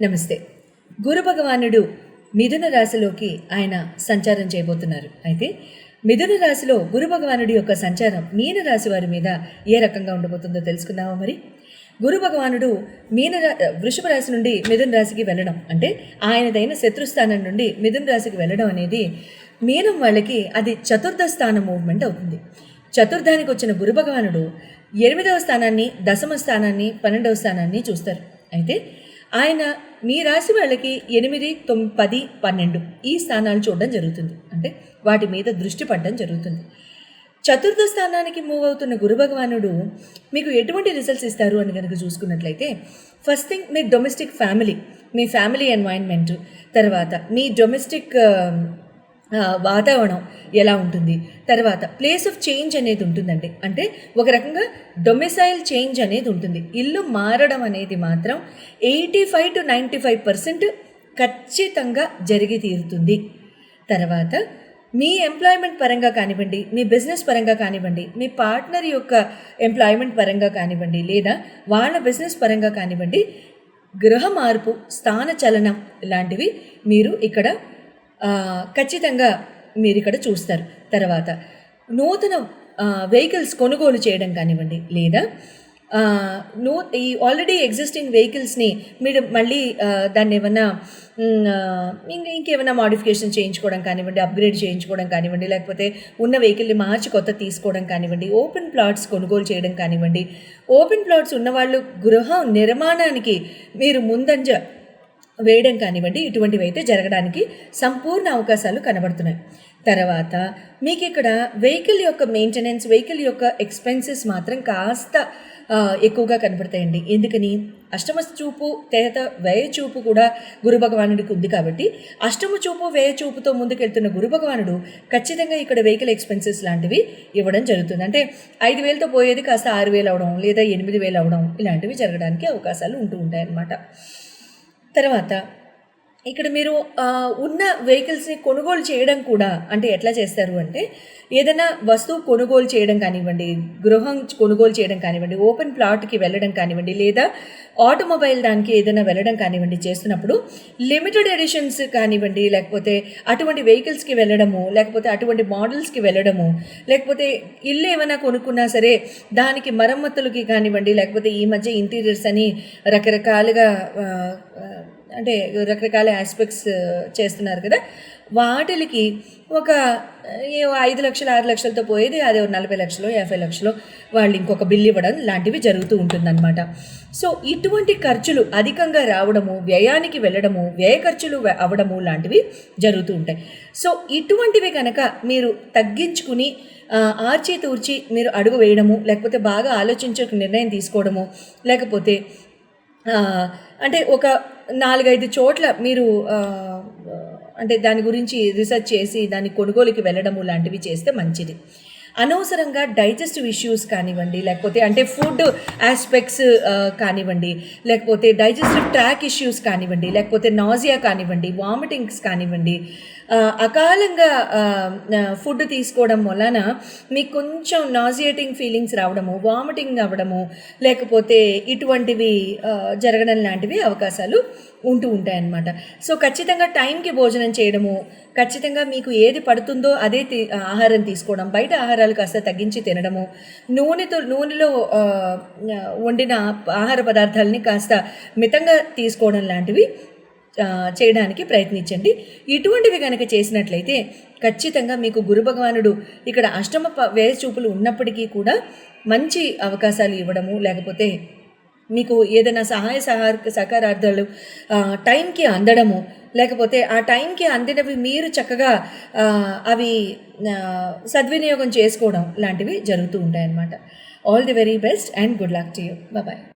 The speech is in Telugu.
నమస్తే. గురు భగవానుడు మిథున రాశిలోకి ఆయన సంచారం చేయబోతున్నారు. అయితే మిథున రాశిలో గురు భగవానుడి యొక్క సంచారం మీన రాశి వారి మీద ఏ రకంగా ఉండబోతుందో తెలుసుకుందామా మరి? గురు భగవానుడు వృషభ రాశి నుండి మిథున రాశికి వెళ్ళడం అంటే ఆయనదైన శత్రుస్థానం నుండి మిథున రాశికి వెళ్ళడం అనేది మీనం వాళ్ళకి అది చతుర్థ స్థానం మూవ్మెంట్ అవుతుంది. చతుర్థానికి వచ్చిన గురు భగవానుడు 8వ స్థానాన్ని, దశమ స్థానాన్ని, 12వ స్థానాన్ని చూస్తారు. అయితే ఆయన మీ రాశి వాళ్ళకి 8, 9, 10, 12 ఈ స్థానాలు చూడడం జరుగుతుంది. అంటే వాటి మీద దృష్టి పడడం జరుగుతుంది. చతుర్థ స్థానానికి మూవ్ అవుతున్న గురు భగవానుడు మీకు ఎటువంటి రిజల్ట్స్ ఇస్తారు అని కనుక చూసుకున్నట్లయితే, ఫస్ట్ థింగ్ మీ డొమెస్టిక్ ఫ్యామిలీ, మీ ఫ్యామిలీ ఎన్వైరన్మెంట్, తర్వాత మీ డొమెస్టిక్ వాతావరణం ఎలా ఉంటుంది, తర్వాత ప్లేస్ ఆఫ్ చేంజ్ అనేది ఉంటుందండి. అంటే ఒక రకంగా డొమిసైల్ చేంజ్ అనేది ఉంటుంది. ఇల్లు మారడం అనేది మాత్రం 85 to 95% ఖచ్చితంగా జరిగి తీరుతుంది. తర్వాత మీ ఎంప్లాయ్మెంట్ పరంగా కానివ్వండి, మీ బిజినెస్ పరంగా కానివ్వండి, మీ పార్ట్నర్ యొక్క ఎంప్లాయ్మెంట్ పరంగా కానివ్వండి, లేదా వాళ్ళ బిజినెస్ పరంగా కానివ్వండి, గృహ మార్పు, స్థాన చలనం లాంటివి మీరు ఇక్కడ ఖచ్చితంగా మీరు ఇక్కడ చూస్తారు. తర్వాత నూతన వెహికల్స్ కొనుగోలు చేయడం కానివ్వండి, లేదా ఈ ఆల్రెడీ ఎగ్జిస్టింగ్ వెహికల్స్ని మీరు మళ్ళీ దాన్ని ఏమన్నా ఇంకేమైనా మాడిఫికేషన్ చేయించుకోవడం కానివ్వండి, అప్గ్రేడ్ చేయించుకోవడం కానివ్వండి, లేకపోతే ఉన్న వెహికల్ని మార్చి కొత్త తీసుకోవడం కానివ్వండి, ఓపెన్ ప్లాట్స్ కొనుగోలు చేయడం కానివ్వండి, ఓపెన్ ప్లాట్స్ ఉన్నవాళ్ళు గృహ నిర్మాణానికి మీరు ముందంజ వేయడం కానివ్వండి, ఇటువంటివి అయితే జరగడానికి సంపూర్ణ అవకాశాలు కనబడుతున్నాయి. తర్వాత మీకు ఇక్కడ వెహికల్ యొక్క మెయింటెనెన్స్, వెహికల్ యొక్క ఎక్స్పెన్సెస్ మాత్రం కాస్త ఎక్కువగా కనబడతాయండి. ఎందుకని? అష్టమ చూపు తేత వ్యయ చూపు కూడా గురు భగవానుడికి ఉంది కాబట్టి, అష్టమ చూపు వ్యయ చూపుతో ముందుకెళ్తున్న గురు భగవానుడు ఖచ్చితంగా ఇక్కడ వెహికల్ ఎక్స్పెన్సెస్ లాంటివి ఇవ్వడం జరుగుతుంది. అంటే 5,000తో పోయేది కాస్త 6,000 అవడం, లేదా 8,000 అవడం, ఇలాంటివి జరగడానికి అవకాశాలు ఉంటూ ఉంటాయన్నమాట. తర్వాత ఇక్కడ మీరు ఉన్న వెహికల్స్ని కొనుగోలు చేయడం కూడా అంటే ఎట్లా చేస్తారు అంటే, ఏదైనా వస్తువు కొనుగోలు చేయడం కానివ్వండి, గృహం కొనుగోలు చేయడం కానివ్వండి, ఓపెన్ ప్లాట్కి వెళ్ళడం కానివ్వండి, లేదా ఆటోమొబైల్ దానికి ఏదైనా వెళ్ళడం కానివ్వండి చేస్తున్నప్పుడు లిమిటెడ్ ఎడిషన్స్ కానివ్వండి, లేకపోతే అటువంటి వెహికల్స్కి వెళ్ళడము, లేకపోతే అటువంటి మోడల్స్కి వెళ్ళడము, లేకపోతే ఇల్లు ఏమైనా కొనుక్కున్నా సరే దానికి మరమ్మతులకి కానివ్వండి, లేకపోతే ఈ మధ్య ఇంటీరియర్స్ అని రకరకాలుగా అంటే రకరకాల ఆస్పెక్ట్స్ చేస్తున్నారు కదా, వాటికి ఒక 5 లక్షలు 6 లక్షలతో పోయేది అదే 40 లక్షలు 50 లక్షలు వాళ్ళు ఇంకొక బిల్లు ఇవ్వడం లాంటివి జరుగుతూ ఉంటుందన్నమాట. సో ఇటువంటి ఖర్చులు అధికంగా రావడము, వ్యయానికి వెళ్ళడము, వ్యయ ఖర్చులు అవ్వడము లాంటివి జరుగుతూ ఉంటాయి. సో ఇటువంటివి కనుక మీరు తగ్గించుకుని ఆర్చితూర్చి మీరు అడుగు వేయడము, లేకపోతే బాగా ఆలోచించక నిర్ణయం తీసుకోవడము, లేకపోతే అంటే ఒక 4-5 చోట్ల మీరు అంటే దాని గురించి రీసెర్చ్ చేసి దాని కొనుగోలుకి వెళ్ళడము లాంటివి చేస్తే మంచిది. అనవసరంగా డైజెస్టివ్ ఇష్యూస్ కానివ్వండి, లేకపోతే అంటే ఫుడ్ ఆస్పెక్ట్స్ కానివ్వండి, లేకపోతే డైజెస్టివ్ ట్రాక్ ఇష్యూస్ కానివ్వండి, లేకపోతే నాజియా కానివ్వండి, వామిటింగ్స్ కానివ్వండి, అకాలంగా ఫుడ్ తీసుకోవడం వలన మీకు కొంచెం నాజియేటింగ్ ఫీలింగ్స్ రావడము, వామిటింగ్ అవ్వడము, లేకపోతే ఇటువంటివి జరగడం లాంటివి అవకాశాలు ఉంటూ ఉంటాయన్నమాట. సో ఖచ్చితంగా టైంకి భోజనం చేయడము, ఖచ్చితంగా మీకు ఏది పడుతుందో అదే ఆహారం తీసుకోవడం, బయట ఆహారాలు కాస్త తగ్గించి తినడము, నూనెలో వండిన ఆహార పదార్థాలని కాస్త మితంగా తీసుకోవడం లాంటివి చేయడానికి ప్రయత్నించండి. ఇటువంటివి కనుక చేసినట్లయితే ఖచ్చితంగా మీకు గురు భగవానుడు ఇక్కడ అష్టమ వ్యయ చూపులు ఉన్నప్పటికీ కూడా మంచి అవకాశాలు ఇవ్వడము, లేకపోతే మీకు ఏదైనా సహకారార్థాలు టైంకి అందడము, లేకపోతే ఆ టైంకి అందినవి మీరు చక్కగా అవి సద్వినియోగం చేసుకోవడం లాంటివి జరుగుతూ ఉంటాయన్నమాట. All the very best and good luck to you. Bye.